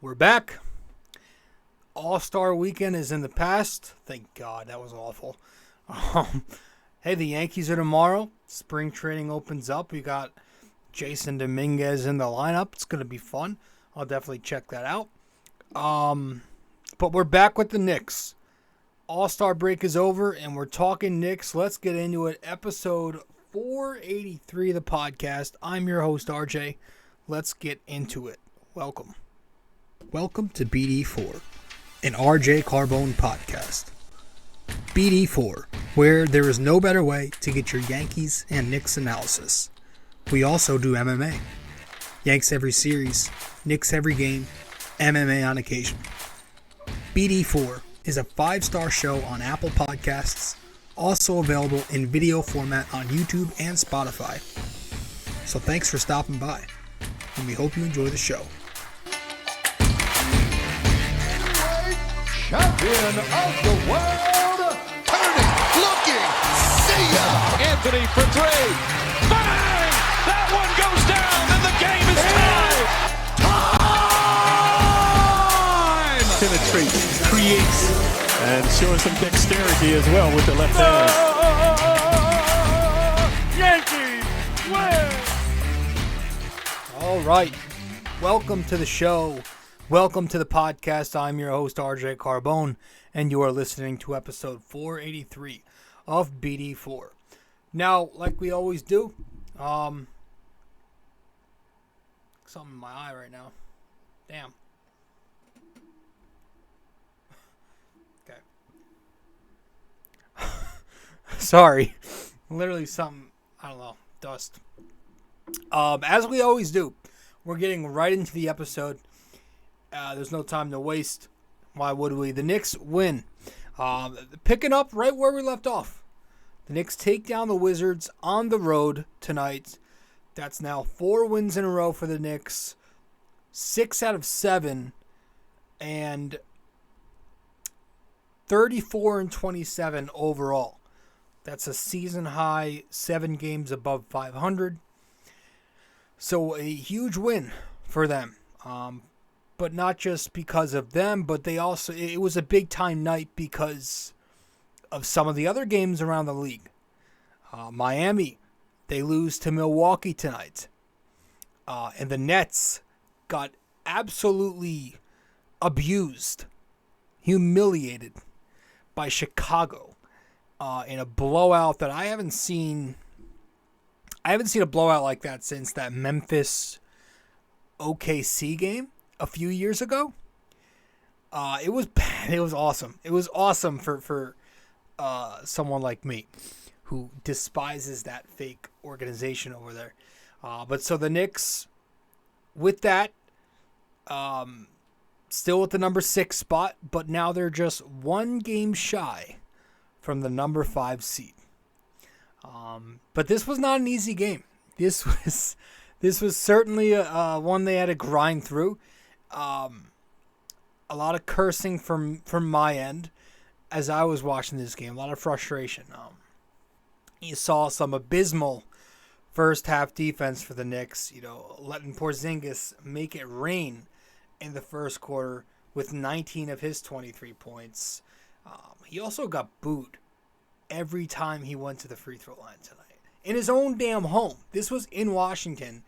We're back. All-Star weekend is in the past. Thank God, that was awful. Hey, the Yankees are tomorrow. Spring training opens up. We got Jason Dominguez in the lineup. It's going to be fun. I'll definitely check that out. But we're back with the Knicks. All-Star break is over, and we're talking Knicks. Let's get into it. Episode 483 of the podcast. I'm your host, RJ. Let's get into it. Welcome. Welcome to BD4, an RJ Carbone podcast. BD4, where there is no better way to get your Yankees and Knicks analysis. We also do MMA. Yanks every series, Knicks every game, MMA on occasion. BD4 is a 5-star show on Apple Podcasts, also available in video format on YouTube and Spotify. So thanks for stopping by, and we hope you enjoy the show. Champion of the world, turning, looking, see ya! Anthony for three, bang! That one goes down, and the game is tied! Time! Penetrates, creates, and showing some dexterity as well with the left hand. Yankees win! All right. Welcome to the show. Welcome to the podcast. I'm your host, RJ Carbone, and you are listening to episode 483 of BD4. Now, like we always do, something in my eye right now. Damn. Okay. Sorry. Literally something, I don't know, dust. As we always do, we're getting right into the episode. There's no time to waste. Why would we? The Knicks win. Picking up right where we left off. The Knicks take down the Wizards on the road tonight. That's now 4 wins in a row for the Knicks. 6 out of 7. And 34-27 overall. That's a season high, 7 games above 500. So a huge win for them. But not just because of them, but it was a big time night because of some of the other games around the league. Miami, they lose to Milwaukee tonight. And the Nets got absolutely abused, humiliated by Chicago in a blowout that I haven't seen a blowout like that since that Memphis OKC game a few years ago. It was bad. It was awesome. It was awesome for someone like me who despises that fake organization over there. But so the Knicks, with that, still at the number 6 spot, but now they're just 1 game shy from the number 5 seed. But this was not an easy game. This was certainly one they had to grind through. A lot of cursing from my end as I was watching this game. A lot of frustration. You saw some abysmal first half defense for the Knicks. Letting Porzingis make it rain in the first quarter with 19 of his 23 points. He also got booed every time he went to the free throw line tonight. In his own damn home. This was in Washington.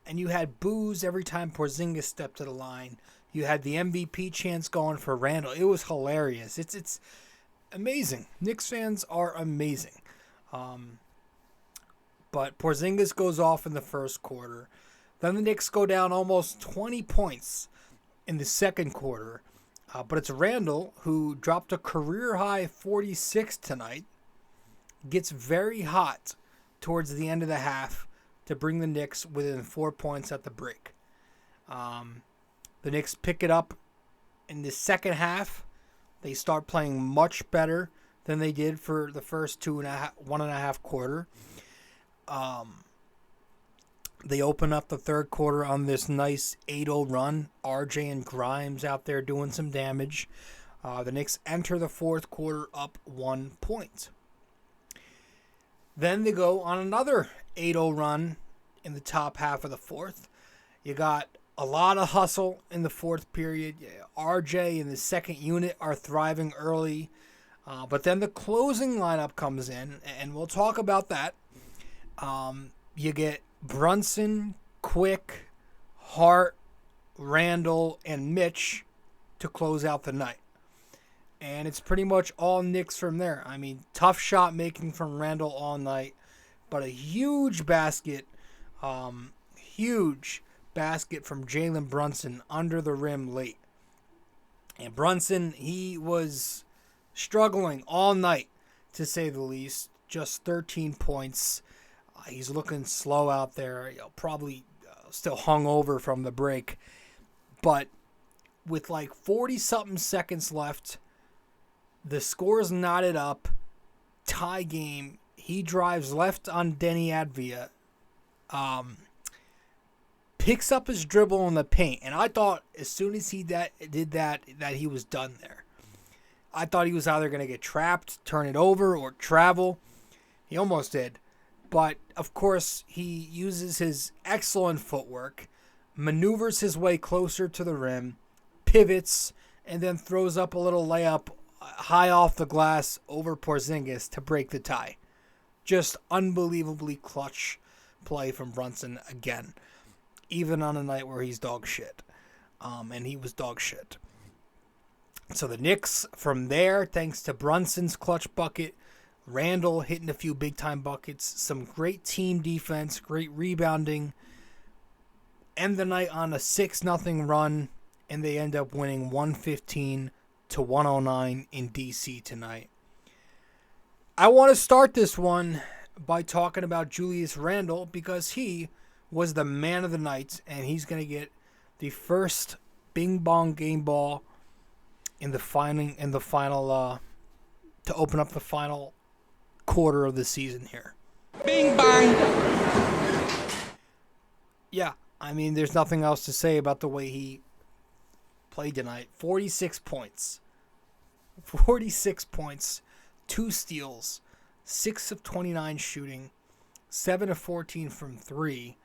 And you had boos every time Porzingis stepped to the line. You had the MVP chants going for Randle. It was hilarious. It's amazing. Knicks fans are amazing. But Porzingis goes off in the first quarter. Then the Knicks go down almost 20 points in the second quarter. But it's Randle, who dropped a career-high 46 tonight, gets very hot towards the end of the half to bring the Knicks within 4 points at the break. The Knicks pick it up in the second half. They start playing much better than they did for the first 1.5 quarter. They open up the third quarter on this nice 8-0 run. RJ and Grimes out there doing some damage. The Knicks enter the fourth quarter up 1 point. Then they go on another 8-0 run in the top half of the fourth. You got A lot of hustle in the fourth period. RJ and the second unit are thriving early. But then the closing lineup comes in, and we'll talk about that. You get Brunson, Quick, Hart, Randle, and Mitch to close out the night. And it's pretty much all Knicks from there. I mean, tough shot making from Randle all night, but a huge basket from Jalen Brunson under the rim late. And Brunson, he was struggling all night, to say the least. Just 13 points. He's looking slow out there. Probably still hungover from the break. But with like 40-something seconds left, the score's knotted up. Tie game. He drives left on Denny Avdija. Picks up his dribble in the paint. And I thought as soon as he did that he was done there. I thought he was either going to get trapped, turn it over, or travel. He almost did. But, of course, he uses his excellent footwork, maneuvers his way closer to the rim, pivots, and then throws up a little layup high off the glass over Porzingis to break the tie. Just unbelievably clutch play from Brunson again, even on a night where he's dog shit. And he was dog shit. So the Knicks, from there, thanks to Brunson's clutch bucket, Randle hitting a few big-time buckets, some great team defense, great rebounding, end the night on a 6-0 run, and they end up winning 115-109 in D.C. tonight. I want to start this one by talking about Julius Randle because he was the man of the night, and he's going to get the first bing-bong game ball in the final to open up the final quarter of the season here. Bing bang. Yeah, I mean, there's nothing else to say about the way he played tonight. 46 points. 46 points, 2 steals, 6 of 29 shooting, 7 of 14 from 3,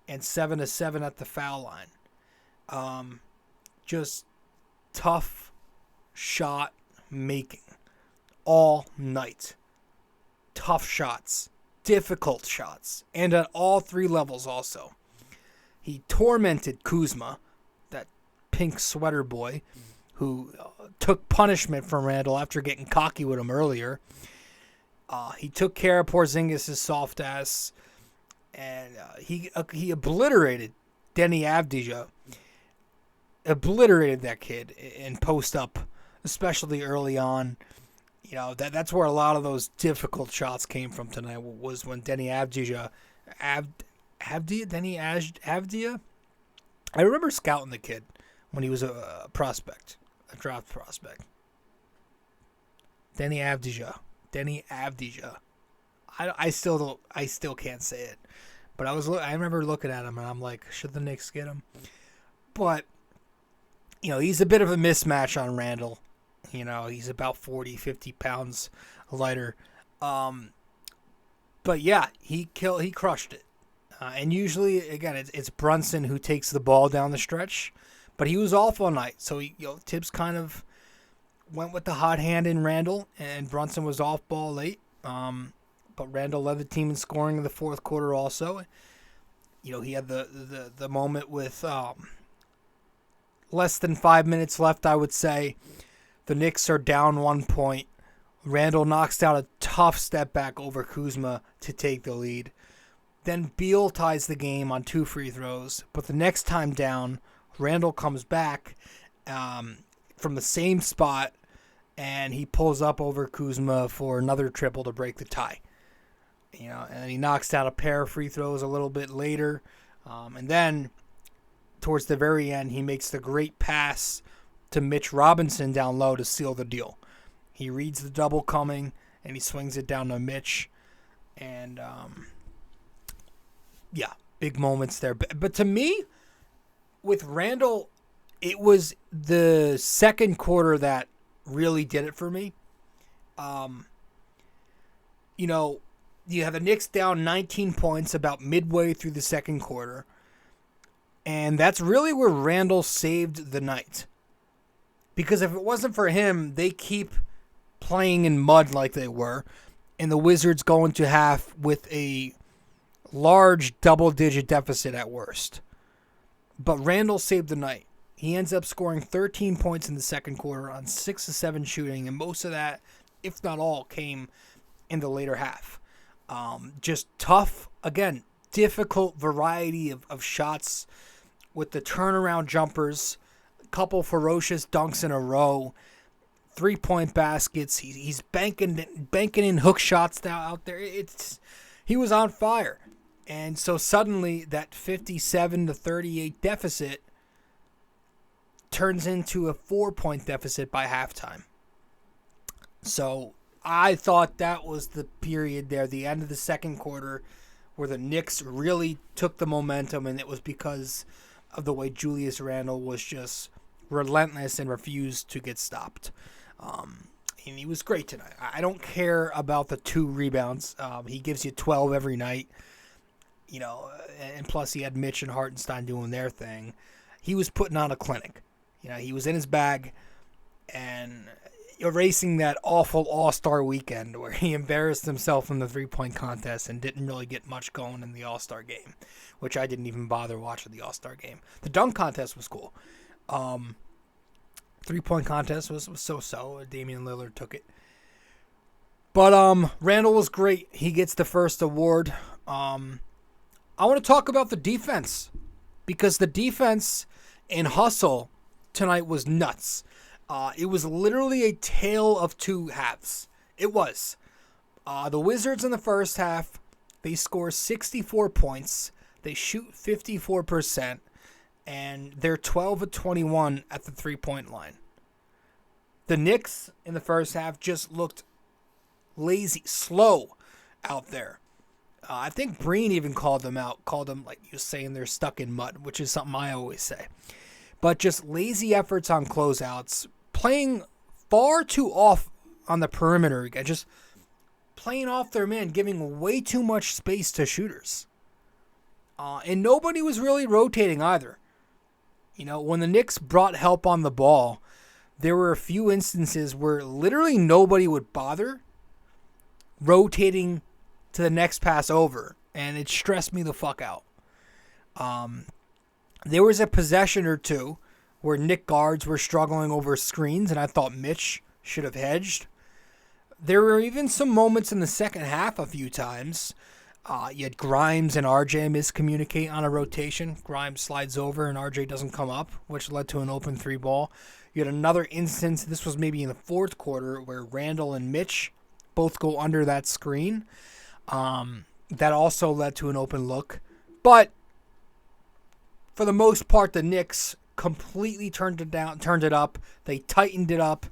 and 7 of 7 at the foul line. Just tough shot making all night. Tough shots, difficult shots, and at all 3 levels also. He tormented Kuzma, that pink sweater boy, who took punishment from Randle after getting cocky with him earlier. He took care of Porzingis' soft ass, and he obliterated Denny Avdija. Obliterated that kid in post-up, especially early on. You know, that's where a lot of those difficult shots came from tonight, was when Denny Avdija... Denny Avdija? I remember scouting the kid when he was a prospect, a draft prospect. Denny Avdija. I still can't say it. But I remember looking at him and I'm like, should the Knicks get him? But, you know, he's a bit of a mismatch on Randle. You know, he's about 40, 50 pounds lighter. But yeah, he crushed it. And usually, again, it's Brunson who takes the ball down the stretch. But he was off all night. So, Tibbs kind of went with the hot hand in Randle. And Brunson was off ball late. But Randle led the team in scoring in the fourth quarter also. You know, he had the moment with less than 5 minutes left, I would say. The Knicks are down 1 point. Randle knocks down a tough step back over Kuzma to take the lead. Then Beal ties the game on 2 free throws. But the next time down, Randle comes back from the same spot, and he pulls up over Kuzma for another triple to break the tie. You know, and he knocks down a pair of free throws a little bit later. And then, towards the very end, he makes the great pass to Mitch Robinson down low to seal the deal. He reads the double coming, and he swings it down to Mitch. And, yeah, big moments there. But to me, with Randle, it was the second quarter that really did it for me. You know, you have the Knicks down 19 points about midway through the second quarter. And that's really where Randle saved the night. Because if it wasn't for him, they keep playing in mud like they were. And the Wizards go into half with a large double-digit deficit at worst. But Randle saved the night. He ends up scoring 13 points in the second quarter on 6 of 7 shooting. And most of that, if not all, came in the later half. Just tough, again, difficult variety of shots with the turnaround jumpers, a couple ferocious dunks in a row, 3-point baskets. He's banking in hook shots now out there. He was on fire. And so suddenly that 57-38 deficit turns into a 4-point deficit by halftime. So I thought that was the period there, the end of the second quarter, where the Knicks really took the momentum, and it was because of the way Julius Randle was just relentless and refused to get stopped. And he was great tonight. I don't care about the 2 rebounds. He gives you 12 every night. You know, and plus he had Mitch and Hartenstein doing their thing. He was putting on a clinic. You know, he was in his bag and erasing that awful All-Star weekend where he embarrassed himself in the 3-point contest and didn't really get much going in the All-Star game, which I didn't even bother watching the All-Star game. The dunk contest was cool. 3-point contest was so-so. Damian Lillard took it. But Randle was great. He gets the first award. I want to talk about the defense, because the defense and hustle tonight was nuts. It was literally a tale of two halves. It was. The Wizards in the first half, they score 64 points. They shoot 54%, and they're 12 of 21 at the 3-point line. The Knicks in the first half just looked lazy, slow out there. I think Breen even called them out, like you're saying, they're stuck in mud, which is something I always say. But just lazy efforts on closeouts, playing far too off on the perimeter, just playing off their man, giving way too much space to shooters. And nobody was really rotating either. You know, when the Knicks brought help on the ball, there were a few instances where literally nobody would bother rotating to the next pass over, and it stressed me the fuck out. There was a possession or two where Knick guards were struggling over screens, and I thought Mitch should have hedged. There were even some moments in the second half a few times. You had Grimes and RJ miscommunicate on a rotation. Grimes slides over and RJ doesn't come up, which led to an open 3 ball. You had another instance, this was maybe in the fourth quarter, where Randle and Mitch both go under that screen. That also led to an open look. But for the most part, the Knicks completely turned it up. They tightened it up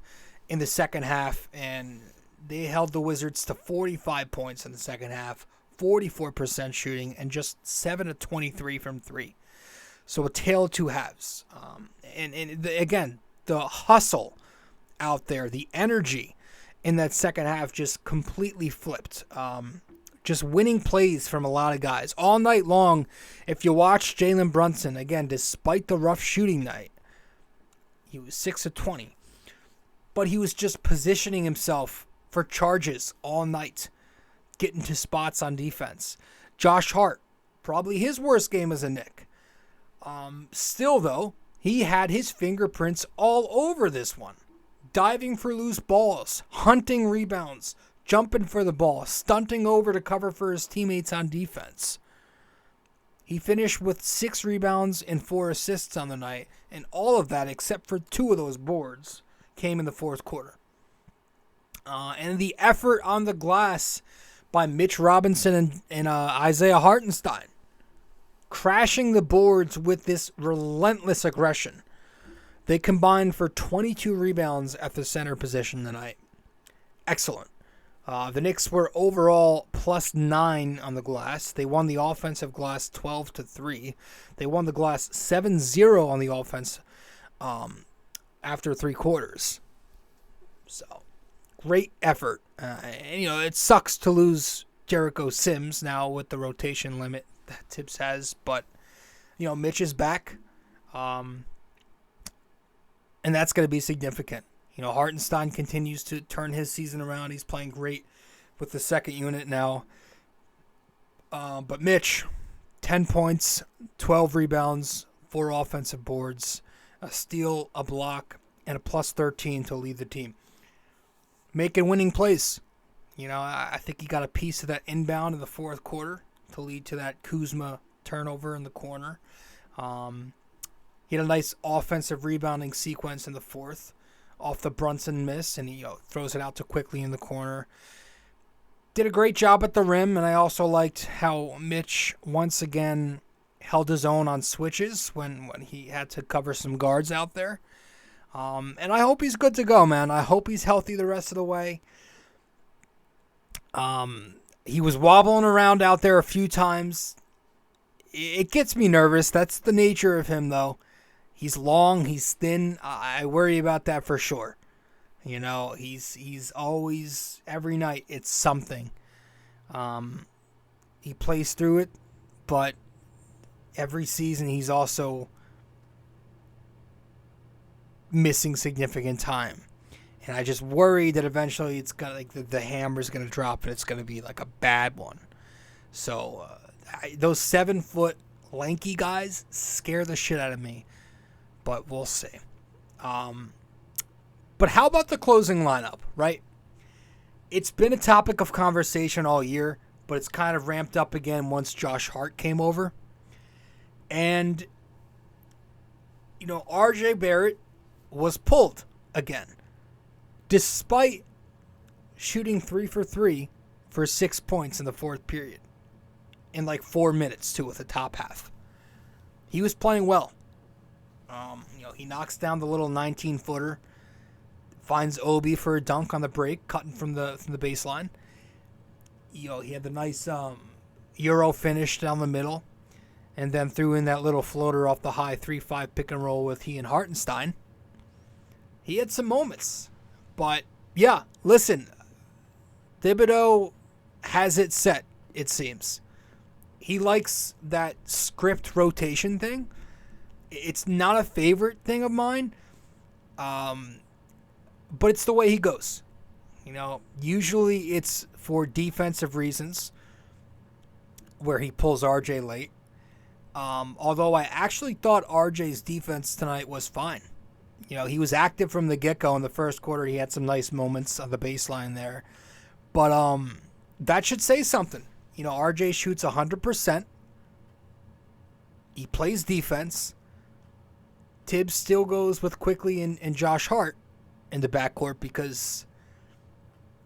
in the second half, and they held the Wizards to 45 points in the second half, 44% shooting, and just 7 of 23 from 3. So a tale of two halves. Again, the hustle out there, the energy in that second half just completely flipped. Just winning plays from a lot of guys. All night long, if you watch Jalen Brunson, again, despite the rough shooting night, he was 6 of 20. But he was just positioning himself for charges all night, getting to spots on defense. Josh Hart, probably his worst game as a Knick. Still, though, he had his fingerprints all over this one. Diving for loose balls, hunting rebounds, jumping for the ball, stunting over to cover for his teammates on defense. He finished with 6 rebounds and 4 assists on the night, and all of that, except for 2 of those boards, came in the fourth quarter. And the effort on the glass by Mitch Robinson and Isaiah Hartenstein, crashing the boards with this relentless aggression. They combined for 22 rebounds at the center position tonight. Excellent. The Knicks were overall +9 on the glass. They won the offensive glass 12-3. They won the glass 7-0 on the offense after 3 quarters. So, great effort. And, you know, it sucks to lose Jericho Sims now with the rotation limit that Tibbs has, but Mitch is back. And that's going to be significant. Hartenstein continues to turn his season around. He's playing great with the second unit now. But Mitch, 10 points, 12 rebounds, 4 offensive boards, a steal, a block, and a plus 13 to lead the team. Making winning plays. I think he got a piece of that inbound in the fourth quarter to lead to that Kuzma turnover in the corner. He had a nice offensive rebounding sequence in the fourth off the Brunson miss, and he throws it out to Quickley in the corner. Did a great job at the rim, and I also liked how Mitch once again held his own on switches when he had to cover some guards out there. And I hope he's good to go, man. I hope he's healthy the rest of the way. He was wobbling around out there a few times. It gets me nervous. That's the nature of him, though. He's long, he's thin. I worry about that for sure. He's always, every night, it's something. He plays through it, but every season he's also missing significant time. And I just worry that eventually it's gonna the hammer's gonna drop and it's gonna be like a bad one. So those 7-foot lanky guys scare the shit out of me, but we'll see. But how about the closing lineup, right? It's been a topic of conversation all year, but it's kind of ramped up again once Josh Hart came over. And, R.J. Barrett was pulled again, despite shooting 3 for 3 for 6 points in the fourth period. In like 4 minutes, too, with the top half. He was playing well. He knocks down the little 19-footer, finds Obi for a dunk on the break, cutting from the baseline. He had the nice Euro finish down the middle, and then threw in that little floater off the high 3-5 pick and roll with he and Hartenstein. He had some moments. But, yeah, listen, Thibodeau has it set, it seems. He likes that script rotation thing. It's not a favorite thing of mine, but it's the way he goes. Usually it's for defensive reasons where he pulls RJ late. Although I actually thought RJ's defense tonight was fine. He was active from the get-go in the first quarter. He had some nice moments on the baseline there. But that should say something. RJ shoots 100%. He plays defense. Tibbs still goes with Quickley and Josh Hart in the backcourt because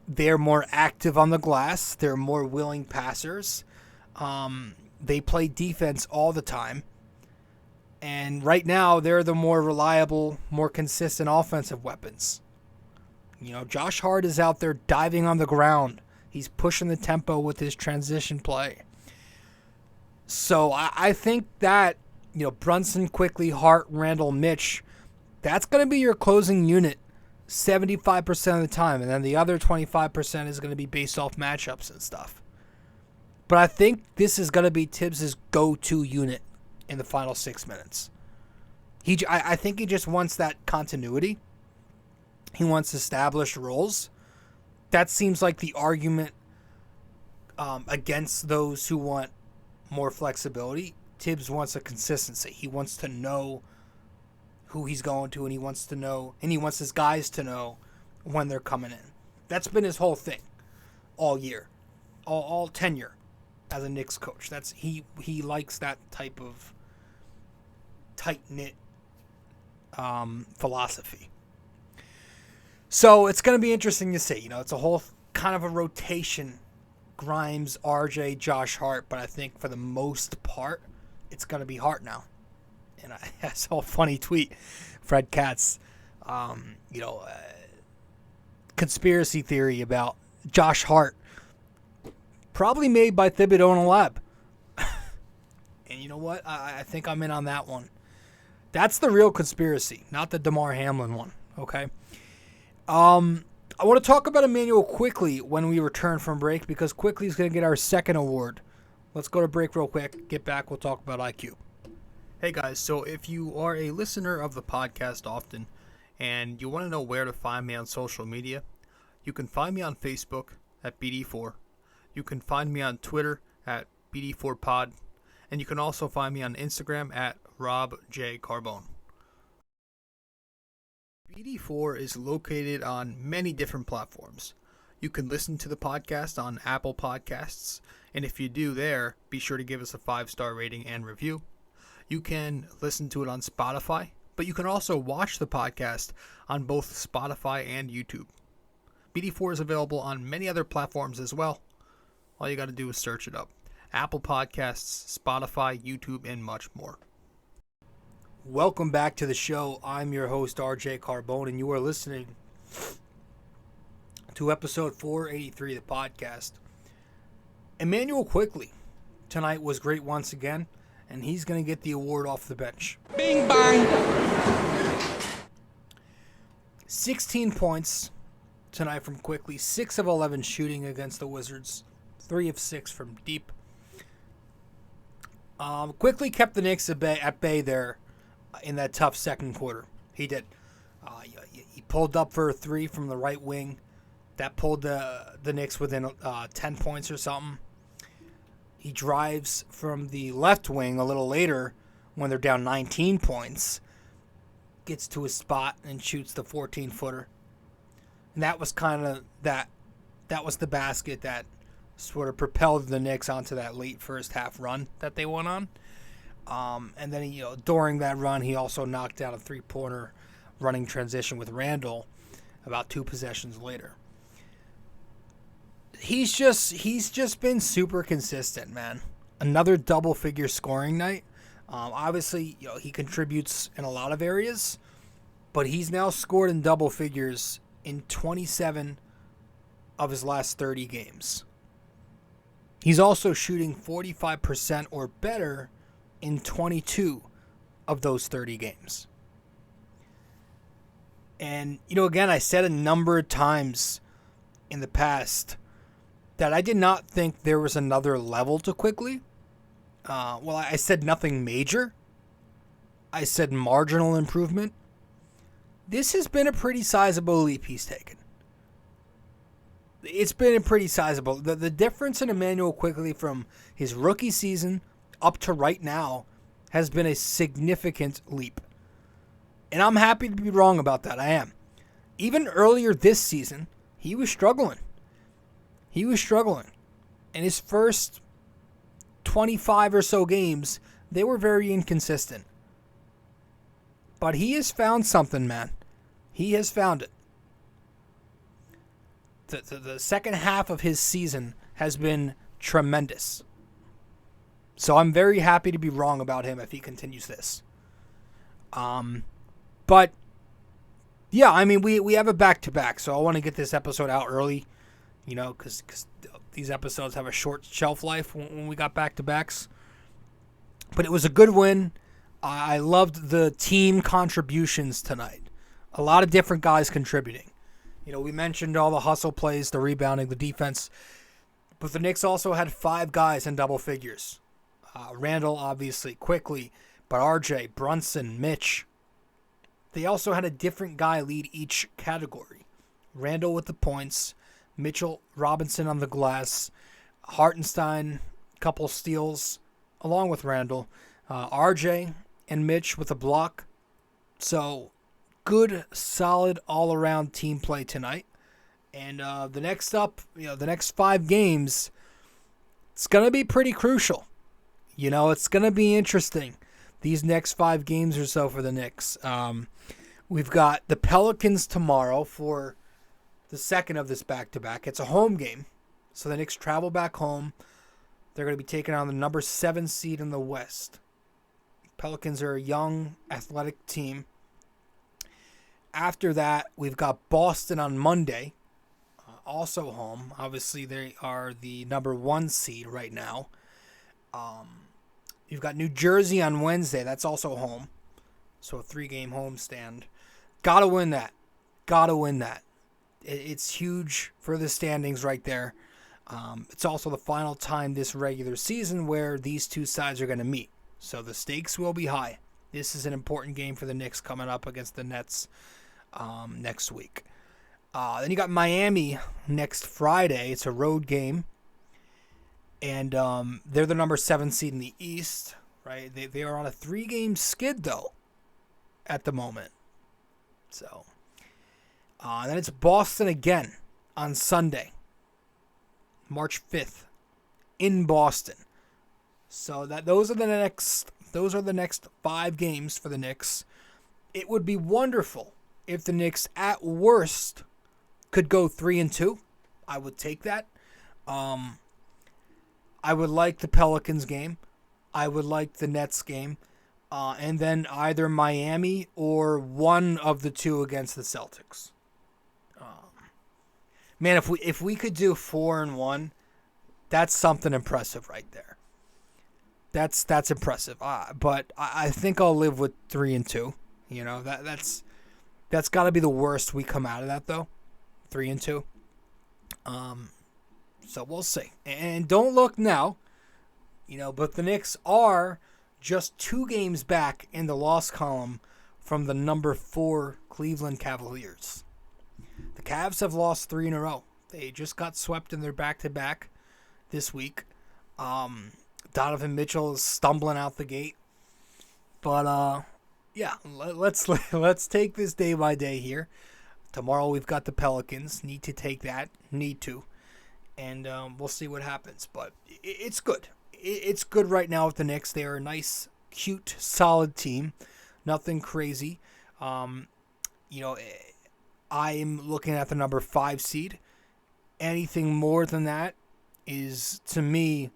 they're more active on the glass. They're more willing passers. They play defense all the time. And right now, they're the more reliable, more consistent offensive weapons. Josh Hart is out there diving on the ground. He's pushing the tempo with his transition play. So I think that, Brunson, Quickley, Hart, Randle, Mitch, that's going to be your closing unit 75% of the time. And then the other 25% is going to be based off matchups and stuff. But I think this is going to be Tibbs' go-to unit in the final 6 minutes. I think he just wants that continuity. He wants established roles. That seems like the argument against those who want more flexibility. Tibbs wants a consistency. He wants to know who he's going to, and he wants his guys to know when they're coming in. That's been his whole thing all year, all tenure as a Knicks coach. He likes that type of tight-knit philosophy. So it's going to be interesting to see. It's a whole kind of a rotation. Grimes, RJ, Josh Hart, but I think for the most part, it's going to be Hart now. And I saw a funny tweet, Fred Katz, conspiracy theory about Josh Hart, probably made by Thibodeau in a lab. And you know what? I think I'm in on that one. That's the real conspiracy, not the DeMar Hamlin one, okay? I want to talk about Immanuel Quickley when we return from break because Quickley's going to get our second award. Let's go to break real quick. Get back. We'll talk about IQ. Hey guys, so if you are a listener of the podcast often and you want to know where to find me on social media, you can find me on Facebook at BD4. You can find me on Twitter at BD4Pod. And you can also find me on Instagram at RobJCarbone. BD4 is located on many different platforms. You can listen to the podcast on Apple Podcasts, and if you do there, be sure to give us a 5-star rating and review. You can listen to it on Spotify, but you can also watch the podcast on both Spotify and YouTube. BD4 is available on many other platforms as well. All you got to do is search it up. Apple Podcasts, Spotify, YouTube, and much more. Welcome back to the show. I'm your host, RJ Carbone, and you are listening to episode 483 of the podcast. Immanuel Quickley tonight was great once again, and he's going to get the award off the bench. Bing bang. 16 points tonight from Quickley, 6 of 11 shooting against the Wizards, 3 of 6 from deep. Quickley kept the Knicks at bay there in that tough second quarter. He did. He pulled up for a 3 from the right wing. That pulled the Knicks within 10 points or something. He drives from the left wing a little later when they're down 19 points. Gets to his spot and shoots the 14-footer. And that was kind of that was the basket that sort of propelled the Knicks onto that late first half run that they went on. And then during that run, he also knocked down a 3-pointer running transition with Randle about 2 possessions later. He's just been super consistent, man. Another double-figure scoring night. Obviously, he contributes in a lot of areas, but he's now scored in double figures in 27 of his last 30 games. He's also shooting 45% or better in 22 of those 30 games. And, again, I said a number of times in the past that I did not think there was another level to Quickley. I said nothing major. I said marginal improvement. This has been a pretty sizable leap he's taken. It's been a pretty sizable. The difference in Immanuel Quickley from his rookie season up to right now has been a significant leap. And I'm happy to be wrong about that. I am. Even earlier this season, he was struggling. In his first 25 or so games, they were very inconsistent. But he has found something, man. He has found it. The second half of his season has been tremendous. So I'm very happy to be wrong about him if he continues this. But, yeah, I mean, we have a back-to-back, so I want to get this episode out early, because these episodes have a short shelf life when we got back-to-backs. But it was a good win. I loved the team contributions tonight. A lot of different guys contributing. We mentioned all the hustle plays, the rebounding, the defense. But the Knicks also had 5 guys in double figures. Randle, obviously, Quickley, but RJ, Brunson, Mitch. They also had a different guy lead each category. Randle with the points, Mitchell Robinson on the glass, Hartenstein, couple steals, along with Randle. RJ and Mitch with a block. So, good, solid, all-around team play tonight. And the next 5 games, it's going to be pretty crucial. It's going to be interesting, these next 5 games or so for the Knicks. We've got the Pelicans tomorrow for the second of this back-to-back. It's a home game, so the Knicks travel back home. They're going to be taking on the number 7 seed in the West. Pelicans are a young, athletic team. After that, we've got Boston on Monday, also home. Obviously, they are the number 1 seed right now. You've got New Jersey on Wednesday. That's also home. So a 3-game homestand. Got to win that. It's huge for the standings right there. It's also the final time this regular season where these two sides are going to meet. So the stakes will be high. This is an important game for the Knicks coming up against the Nets next week. Then you got Miami next Friday. It's a road game. And they're the number 7 seed in the East, right? They are on a 3-game skid, though, at the moment. So, then it's Boston again on Sunday, March 5th, in Boston. So those are the next 5 games for the Knicks. It would be wonderful if the Knicks, at worst, could go 3-2. I would take that. I would like the Pelicans game. I would like the Nets game. And then either Miami or one of the two against the Celtics. Man, if we could do 4-1, that's something impressive right there. That's impressive. But I think I'll live with 3-2. You know, that's got to be the worst we come out of that, though. 3-2. So we'll see. And don't look now, but the Knicks are just 2 games back in the loss column from the number 4 Cleveland Cavaliers. The Cavs have lost 3 in a row. They just got swept in their back-to-back this week. Donovan Mitchell is stumbling out the gate. But, yeah, let's take this day by day here. Tomorrow we've got the Pelicans. Need to take that. Need to. And we'll see what happens. But it's good. It's good right now with the Knicks. They are a nice, cute, solid team. Nothing crazy. I'm looking at the number 5 seed. Anything more than that is, to me,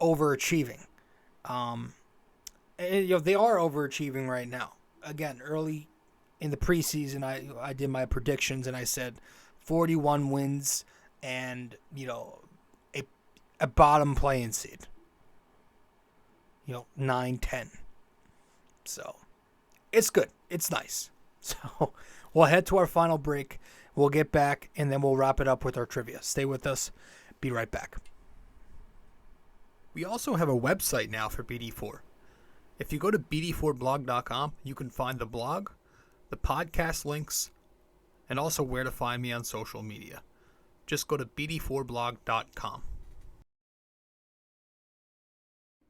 overachieving. They are overachieving right now. Again, early in the preseason, I did my predictions, and I said 41 wins and, a bottom playing seed. 9-10. So, it's good. It's nice. So, we'll head to our final break. We'll get back, and then we'll wrap it up with our trivia. Stay with us. Be right back. We also have a website now for BD4. If you go to BD4blog.com, you can find the blog, the podcast links, and also where to find me on social media. Just go to BD4blog.com.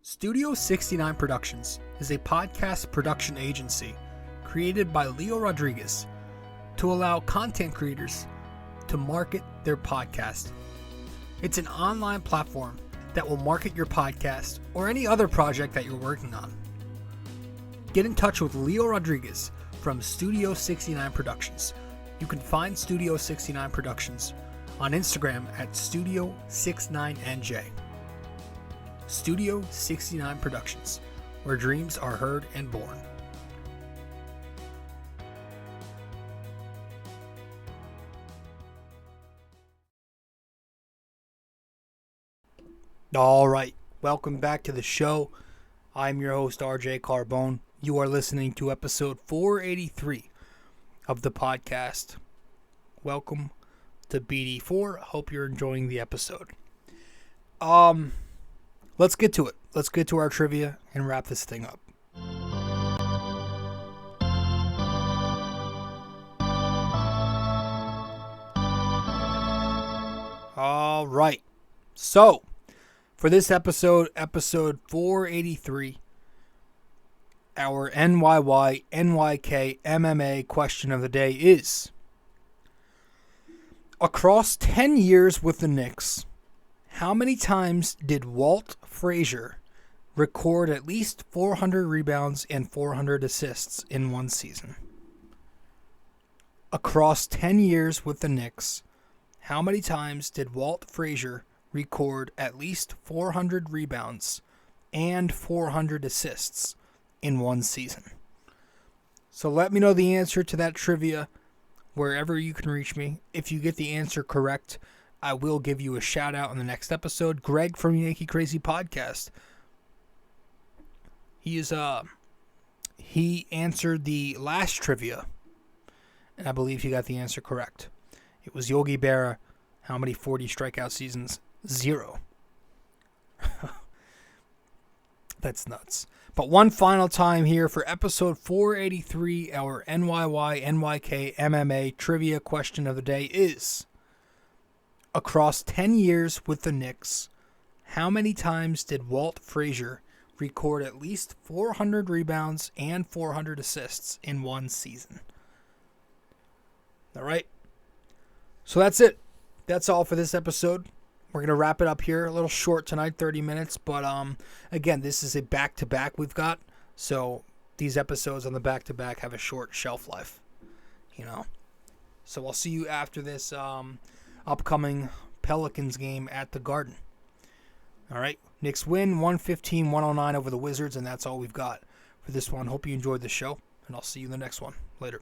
Studio 69 Productions is a podcast production agency created by Leo Rodriguez to allow content creators to market their podcast. It's an online platform that will market your podcast or any other project that you're working on. Get in touch with Leo Rodriguez from Studio 69 Productions. You can find Studio 69 Productions on Instagram at Studio69NJ. Studio 69 Productions, where dreams are heard and born. All right, welcome back to the show. I'm your host, RJ Carbone. You are listening to episode 483 of the podcast. Welcome to BD4. Hope you're enjoying the episode. Let's get to it. Let's get to our trivia and wrap this thing up. All right. So, for this episode 483, our NYY-NYK-MMA question of the day is: across 10 years with the Knicks, how many times did Walt Frazier record at least 400 rebounds and 400 assists in one season? Across 10 years with the Knicks, how many times did Walt Frazier record at least 400 rebounds and 400 assists in one season? So let me know the answer to that trivia wherever you can reach me. If you get the answer correct, I will give you a shout out on the next episode. Greg from Yankee Crazy Podcast. He answered the last trivia, and I believe he got the answer correct. It was Yogi Berra. How many 40 strikeout seasons? 0. That's nuts. But one final time here for episode 483, our NYY-NYK-MMA trivia question of the day is, across 10 years with the Knicks, how many times did Walt Frazier record at least 400 rebounds and 400 assists in one season? All right. So that's it. That's all for this episode. We're going to wrap it up here. A little short tonight, 30 minutes. But again, this is a back-to-back we've got. So these episodes on the back-to-back have a short shelf life. So I'll see you after this upcoming Pelicans game at the Garden. All right. Knicks win 115-109 over the Wizards, and that's all we've got for this one. Hope you enjoyed the show, and I'll see you in the next one. Later.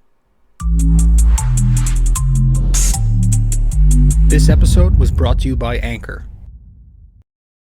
This episode was brought to you by Anchor.